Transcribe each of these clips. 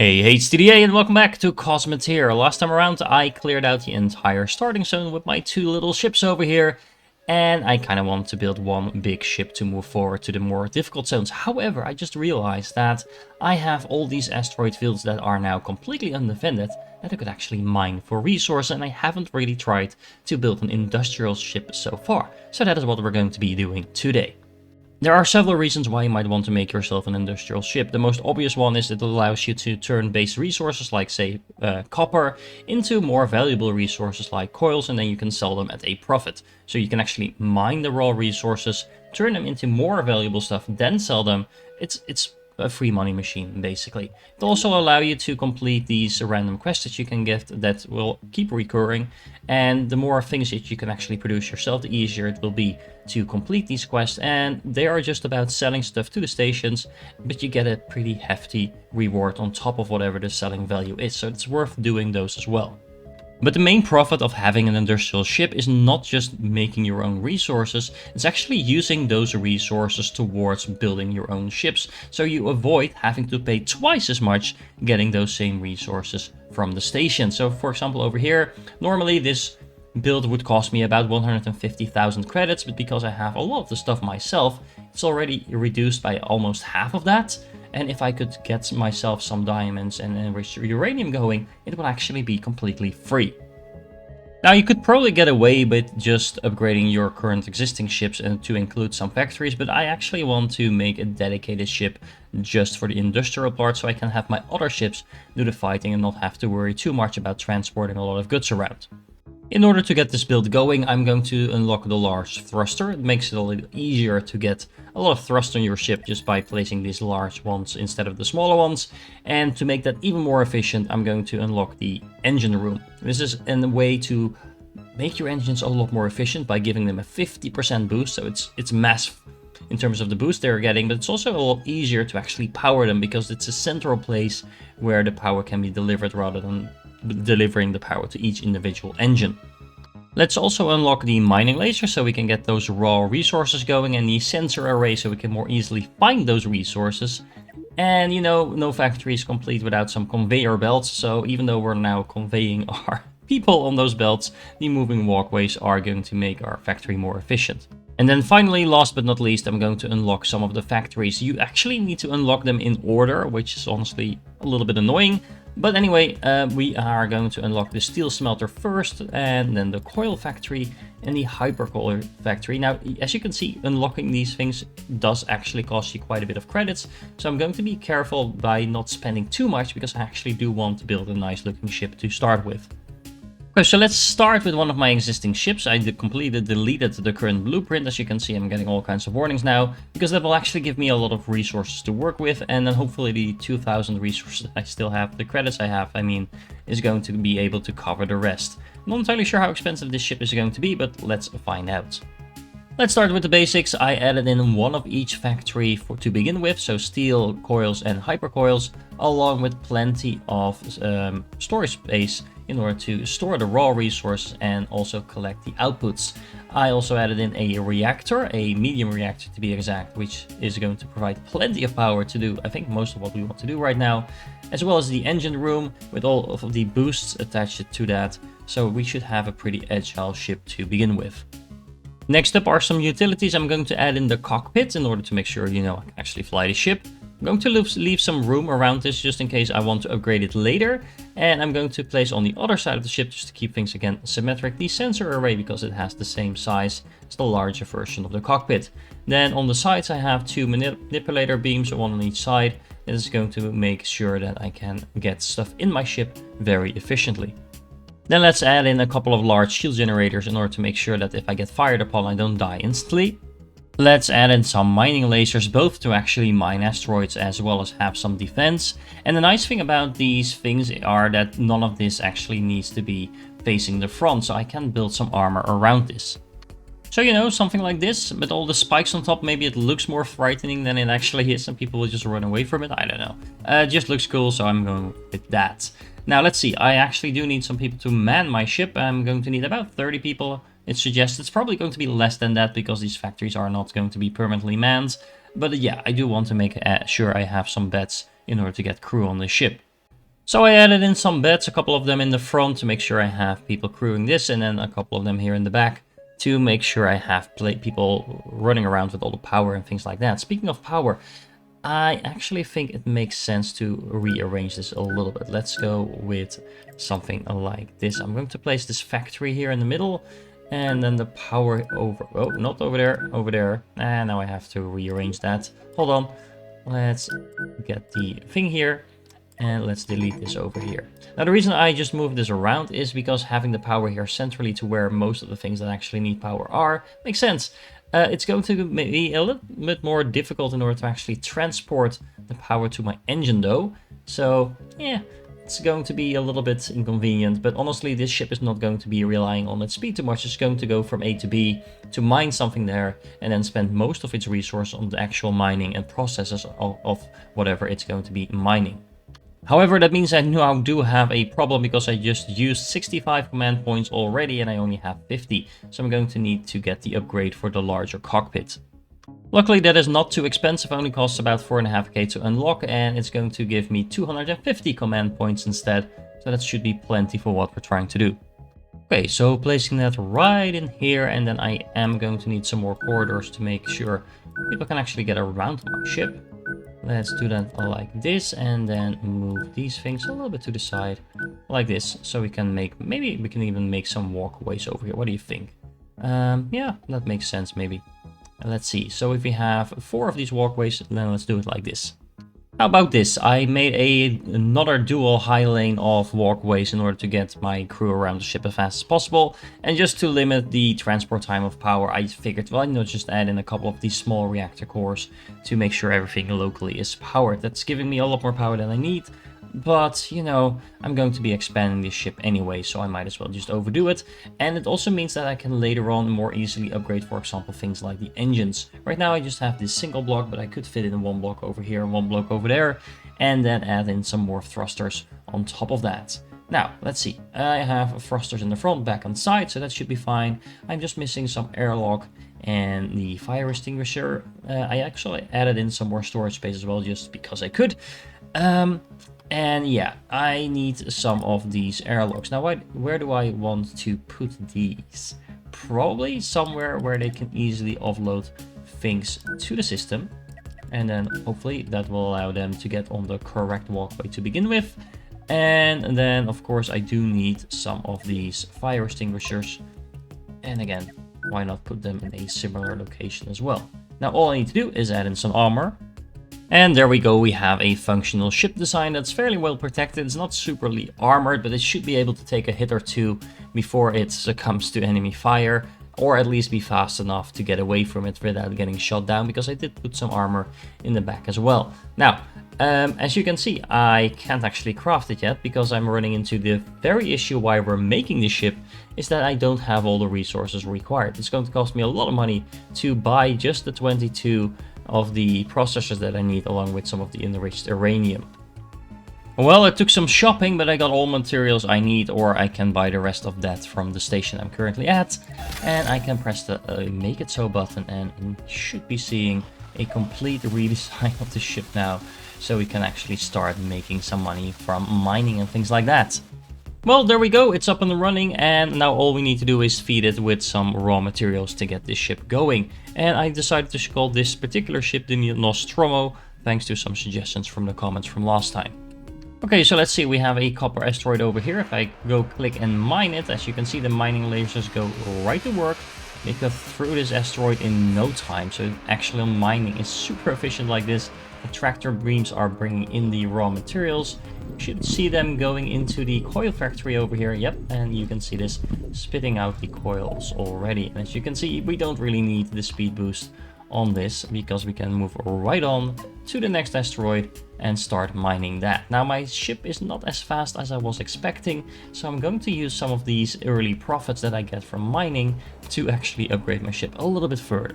Hey HTDA and welcome back to Cosmoteer. Last time around I cleared out the entire starting zone with my two little ships over here. And I kind of want to build one big ship to move forward to the more difficult zones. However, I just realized that I have all these asteroid fields that are now completely undefended that I could actually mine for resources, and I haven't really tried to build an industrial ship so far. So that is what we're going to be doing today. There are several reasons why you might want to make yourself an industrial ship. The most obvious one is that it allows you to turn base resources like, say, copper into more valuable resources like coils, and then you can sell them at a profit. So you can actually mine the raw resources, turn them into more valuable stuff, then sell them. It's a free money machine, basically. It also allows you to complete these random quests that you can get that will keep recurring, and the more things that you can actually produce yourself, the easier it will be to complete these quests. And they are just about selling stuff to the stations, but you get a pretty hefty reward on top of whatever the selling value is, so it's worth doing those as well. But the main profit of having an industrial ship is not just making your own resources, it's actually using those resources towards building your own ships, so you avoid having to pay twice as much getting those same resources from the station. So for example over here, normally this build would cost me about 150,000 credits, but because I have a lot of the stuff myself, it's already reduced by almost half of that. And if I could get myself some diamonds and enriched uranium going, it will actually be completely free. Now you could probably get away with just upgrading your current existing ships and to include some factories, but I actually want to make a dedicated ship just for the industrial part, so I can have my other ships do the fighting and not have to worry too much about transporting a lot of goods around. In order to get this build going, I'm going to unlock the large thruster. It makes it a little easier to get a lot of thrust on your ship just by placing these large ones instead of the smaller ones. And to make that even more efficient, I'm going to unlock the engine room. This is a way to make your engines a lot more efficient by giving them a 50% boost. So it's massive in terms of the boost they're getting, but it's also a lot easier to actually power them because it's a central place where the power can be delivered rather than delivering the power to each individual engine. Let's also unlock the mining laser so we can get those raw resources going, and the sensor array so we can more easily find those resources. And you know, no factory is complete without some conveyor belts, so even though we're now conveying our people on those belts, the moving walkways are going to make our factory more efficient. And then finally, last but not least, I'm going to unlock some of the factories. You actually need to unlock them in order, which is honestly a little bit annoying. But anyway, we are going to unlock the steel smelter first, and then the coil factory and the hypercoil factory. Now, as you can see, unlocking these things does actually cost you quite a bit of credits. So I'm going to be careful by not spending too much, because I actually do want to build a nice looking ship to start with. Okay, so let's start with one of my existing ships. I completely deleted the current blueprint. As you can see, I'm getting all kinds of warnings now, because that will actually give me a lot of resources to work with, and then hopefully the 2,000 resources I still have, the credits I have, I mean, is going to be able to cover the rest. I'm not entirely sure how expensive this ship is going to be, but let's find out. Let's start with the basics. I added in one of each factory to begin with, so steel, coils and hypercoils, along with plenty of storage space in order to store the raw resource and also collect the outputs. I also added in a reactor, a medium reactor to be exact, which is going to provide plenty of power to do, I think, most of what we want to do right now, as well as the engine room with all of the boosts attached to that, so we should have a pretty agile ship to begin with. Next up are some utilities. I'm going to add in the cockpit in order to make sure, you know, I can actually fly the ship. I'm going to leave some room around this just in case I want to upgrade it later. And I'm going to place on the other side of the ship, just to keep things again symmetric, the sensor array, because it has the same size as the larger version of the cockpit. Then on the sides I have two manipulator beams, one on each side. This is going to make sure that I can get stuff in my ship very efficiently. Then let's add in a couple of large shield generators in order to make sure that if I get fired upon, I don't die instantly. Let's add in some mining lasers, both to actually mine asteroids as well as have some defense. And the nice thing about these things are that none of this actually needs to be facing the front, so I can build some armor around this. So, you know, something like this, with all the spikes on top, maybe it looks more frightening than it actually is, and people will just run away from it, I don't know. It just looks cool, so I'm going with that. Now, let's see, I actually do need some people to man my ship. I'm going to need about 30 people. It suggests it's probably going to be less than that, because these factories are not going to be permanently manned. But yeah, I do want to make sure I have some beds in order to get crew on the ship. So I added in some beds, a couple of them in the front to make sure I have people crewing this, and then a couple of them here in the back to make sure I have people running around with all the power and things like that. Speaking of power, I actually think it makes sense to rearrange this a little bit. Let's go with something like this. I'm going to place this factory here in the middle, and then the power over, oh, not over there, over there. And now I have to rearrange that. Hold on. Let's get the thing here. And let's delete this over here. Now the reason I just moved this around is because having the power here centrally to where most of the things that actually need power are makes sense. It's going to be a little bit more difficult in order to actually transport the power to my engine though. So yeah, it's going to be a little bit inconvenient, but honestly this ship is not going to be relying on its speed too much. It's going to go from A to B to mine something there and then spend most of its resource on the actual mining and processes of whatever it's going to be mining. However, that means I now do have a problem because I just used 65 command points already and I only have 50. So I'm going to need to get the upgrade for the larger cockpit. Luckily that is not too expensive, only costs about 4.5k to unlock, and it's going to give me 250 command points instead. So that should be plenty for what we're trying to do. Okay, so placing that right in here, and then I am going to need some more corridors to make sure people can actually get around my ship. Let's do that like this, and then move these things a little bit to the side, like this, so we can make, maybe we can even make some walkways over here. What do you think? Yeah, that makes sense, maybe. Let's see, so if we have 4 of these walkways, then let's do it like this. How about this? I made another dual high lane of walkways in order to get my crew around the ship as fast as possible. And just to limit the transport time of power, I figured, well, just add in a couple of these small reactor cores to make sure everything locally is powered. That's giving me a lot more power than I need. But, I'm going to be expanding this ship anyway, so I might as well just overdo it. And it also means that I can later on more easily upgrade, for example, things like the engines. Right now I just have this single block, but I could fit it in one block over here and one block over there, and then add in some more thrusters on top of that. Now, let's see. I have thrusters in the front, back and side, so that should be fine. I'm just missing some airlock and the fire extinguisher. I actually added in some more storage space as well, just because I could. And yeah, I need some of these airlocks. Now, where do I want to put these? Probably somewhere where they can easily offload things to the system. And then hopefully that will allow them to get on the correct walkway to begin with. And then, of course, I do need some of these fire extinguishers. And again, why not put them in a similar location as well? Now, all I need to do is add in some armor. And there we go, we have a functional ship design that's fairly well protected. It's not superly armored, but it should be able to take a hit or two before it succumbs to enemy fire, or at least be fast enough to get away from it without getting shot down, because I did put some armor in the back as well. Now, as you can see, I can't actually craft it yet, because I'm running into the very issue why we're making this ship, is that I don't have all the resources required. It's going to cost me a lot of money to buy just the 22 of the processors that I need, along with some of the enriched uranium. Well, it took some shopping, but I got all materials I need, or I can buy the rest of that from the station I'm currently at, and I can press the make it so button, and you should be seeing a complete redesign of the ship now, so we can actually start making some money from mining and things like that. Well, there we go, it's up and running, and now all we need to do is feed it with some raw materials to get this ship going. And I decided to call this particular ship the Nostromo, thanks to some suggestions from the comments from last time. Okay, so let's see, we have a copper asteroid over here. If I go click and mine it, as you can see, the mining lasers go right to work. They cut through this asteroid in no time, so actually mining is super efficient like this. The tractor beams are bringing in the raw materials. You should see them going into the coil factory over here. Yep, and you can see this spitting out the coils already. And as you can see, we don't really need the speed boost on this, because we can move right on to the next asteroid and start mining that. Now, my ship is not as fast as I was expecting, so I'm going to use some of these early profits that I get from mining to actually upgrade my ship a little bit further.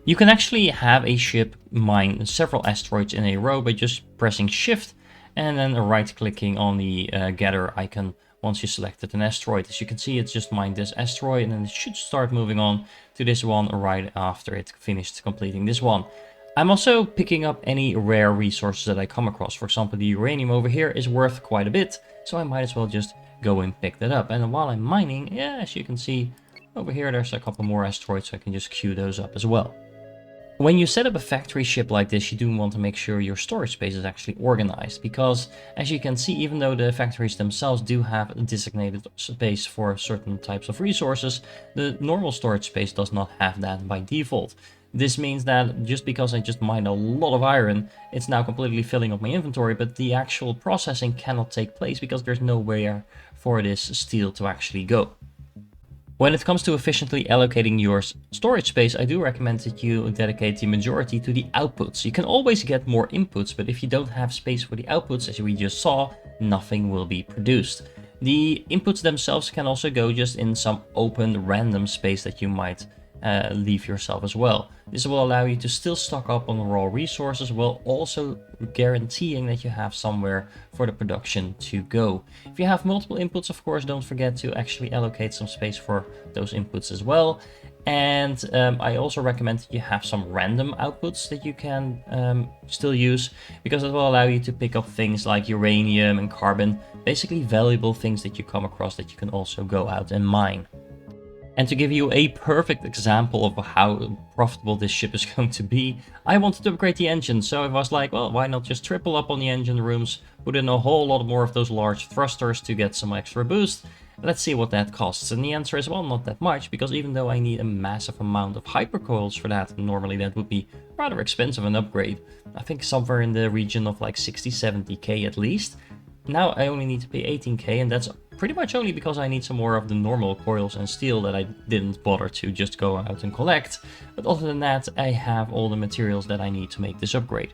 You can actually have a ship mine several asteroids in a row by just pressing shift and then right clicking on the gather icon once you selected an asteroid. As you can see, it's just mined this asteroid, and then it should start moving on to this one right after it finished completing this one. I'm also picking up any rare resources that I come across. For example, the uranium over here is worth quite a bit, so I might as well just go and pick that up. And while I'm mining, yeah, as you can see over here, there's a couple more asteroids, so I can just queue those up as well. When you set up a factory ship like this, you do want to make sure your storage space is actually organized, because as you can see, even though the factories themselves do have a designated space for certain types of resources, the normal storage space does not have that by default. This means that just because I just mined a lot of iron, it's now completely filling up my inventory, but the actual processing cannot take place because there's nowhere for this steel to actually go. When it comes to efficiently allocating your storage space, I do recommend that you dedicate the majority to the outputs. You can always get more inputs, but if you don't have space for the outputs, as we just saw, nothing will be produced. The inputs themselves can also go just in some open random space that you might leave yourself as well. This will allow you to still stock up on raw resources while also guaranteeing that you have somewhere for the production to go. If you have multiple inputs, of course, don't forget to actually allocate some space for those inputs as well. And I also recommend that you have some random outputs that you can still use, because it will allow you to pick up things like uranium and carbon, basically valuable things that you come across that you can also go out and mine. And to give you a perfect example of how profitable this ship is going to be, I wanted to upgrade the engine. So I was like, well, why not just triple up on the engine rooms, put in a whole lot more of those large thrusters to get some extra boost. Let's see what that costs. And the answer is, well, not that much, because even though I need a massive amount of hypercoils for that, normally that would be rather expensive an upgrade. I think somewhere in the region of like 60-70k at least. Now I only need to pay 18k, and that's pretty much only because I need some more of the normal coils and steel that I didn't bother to just go out and collect. But other than that, I have all the materials that I need to make this upgrade.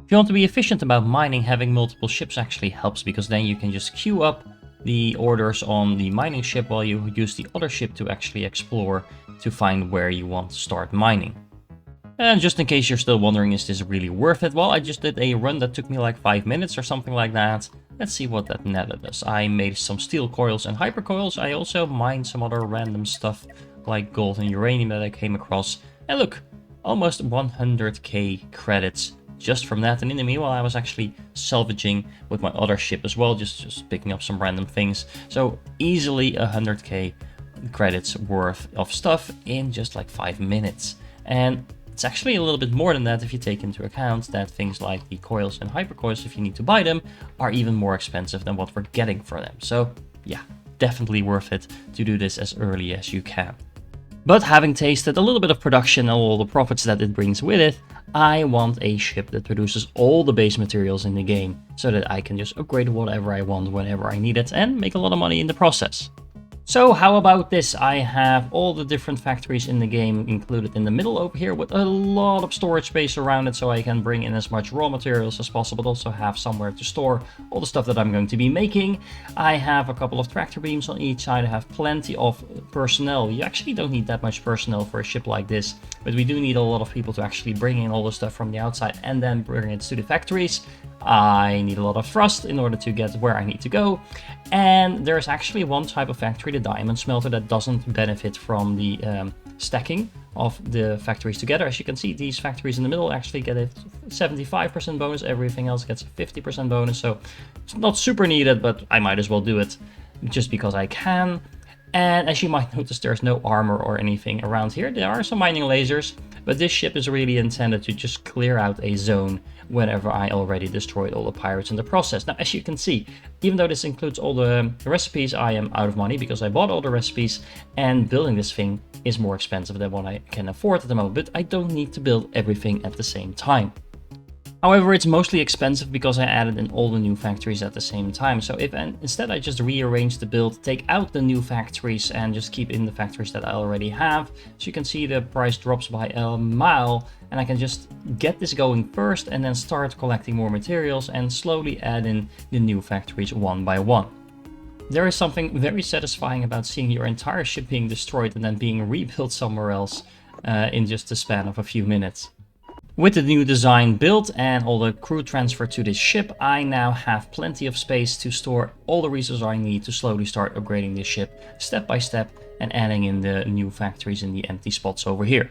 If you want to be efficient about mining, having multiple ships actually helps, because then you can just queue up the orders on the mining ship while you use the other ship to actually explore to find where you want to start mining. And just in case you're still wondering, is this really worth it? Well, I just did a run that took me like 5 minutes or something like that. Let's see what that netted us. I made some steel coils and hypercoils. I also mined some other random stuff like gold and uranium that I came across. And look, almost 100k credits just from that. And in the meanwhile, I was actually salvaging with my other ship as well, just picking up some random things. So easily 100k credits worth of stuff in just like 5 minutes. And it's actually a little bit more than that if you take into account that things like the coils and hypercoils, if you need to buy them, are even more expensive than what we're getting for them. So yeah, definitely worth it to do this as early as you can. But having tasted a little bit of production and all the profits that it brings with it, I want a ship that produces all the base materials in the game, so that I can just upgrade whatever I want whenever I need it and make a lot of money in the process. So how about this? I have all the different factories in the game included in the middle over here with a lot of storage space around it, so I can bring in as much raw materials as possible, but also have somewhere to store all the stuff that I'm going to be making. I have a couple of tractor beams on each side. I have plenty of personnel. You actually don't need that much personnel for a ship like this, but we do need a lot of people to actually bring in all the stuff from the outside and then bring it to the factories. I need a lot of thrust in order to get where I need to go. And there's actually one type of factory, the diamond smelter, that doesn't benefit from the stacking of the factories together. As you can see, these factories in the middle actually get a 75% bonus. Everything else gets a 50% bonus. So it's not super needed, but I might as well do it just because I can. And as you might notice, there's no armor or anything around here. There are some mining lasers, but this ship is really intended to just clear out a zone whenever I already destroyed all the pirates in the process. Now, as you can see, even though this includes all the recipes, I am out of money because I bought all the recipes, and building this thing is more expensive than what I can afford at the moment, but I don't need to build everything at the same time. However, it's mostly expensive because I added in all the new factories at the same time. So if instead I just rearrange the build, take out the new factories and just keep in the factories that I already have, so you can see the price drops by a mile, and I can just get this going first and then start collecting more materials and slowly add in the new factories one by one. There is something very satisfying about seeing your entire ship being destroyed and then being rebuilt somewhere else in just the span of a few minutes. With the new design built and all the crew transferred to this ship, I now have plenty of space to store all the resources I need to slowly start upgrading this ship step by step and adding in the new factories in the empty spots over here.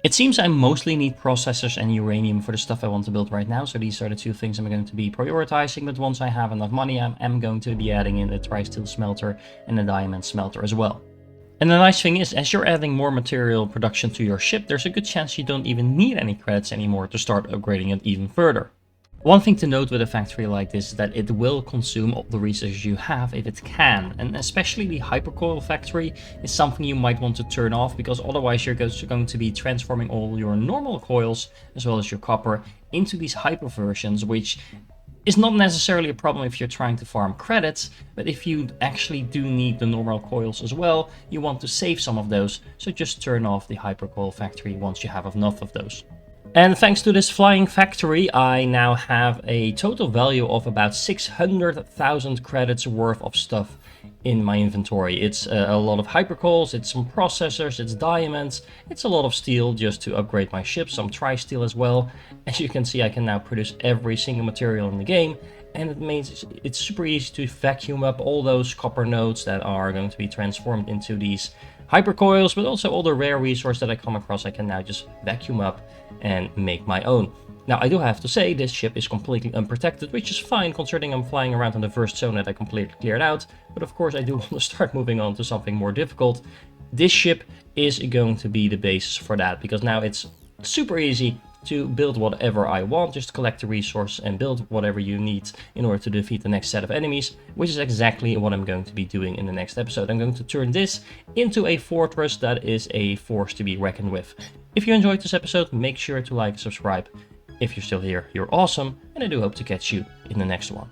It seems I mostly need processors and uranium for the stuff I want to build right now, so these are the two things I'm going to be prioritizing, but once I have enough money, I am going to be adding in a tri-steel smelter and a diamond smelter as well. And the nice thing is, as you're adding more material production to your ship, there's a good chance you don't even need any credits anymore to start upgrading it even further. One thing to note with a factory like this is that it will consume all the resources you have if it can, and especially the hypercoil factory is something you might want to turn off, because otherwise you're going to be transforming all your normal coils as well as your copper into these hyper versions, which is not necessarily a problem if you're trying to farm credits, but if you actually do need the normal coils as well, you want to save some of those, so just turn off the hypercoil factory once you have enough of those. And thanks to this flying factory, I now have a total value of about 600,000 credits worth of stuff in my inventory. It's a lot of hypercoils, it's some processors, it's diamonds, it's a lot of steel just to upgrade my ship, some tri-steel as well. As you can see, I can now produce every single material in the game, and it means it's super easy to vacuum up all those copper nodes that are going to be transformed into these hypercoils, but also all the rare resource that I come across I can now just vacuum up and make my own. Now, I do have to say this ship is completely unprotected, which is fine considering I'm flying around on the first zone that I completely cleared out, but of course I do want to start moving on to something more difficult. This ship is going to be the basis for that, because now it's super easy to build whatever I want, just collect the resource and build whatever you need in order to defeat the next set of enemies, which is exactly what I'm going to be doing in the next episode. I'm going to turn this into a fortress that is a force to be reckoned with. If you enjoyed this episode, make sure to like and subscribe. If you're still here, you're awesome, and I do hope to catch you in the next one.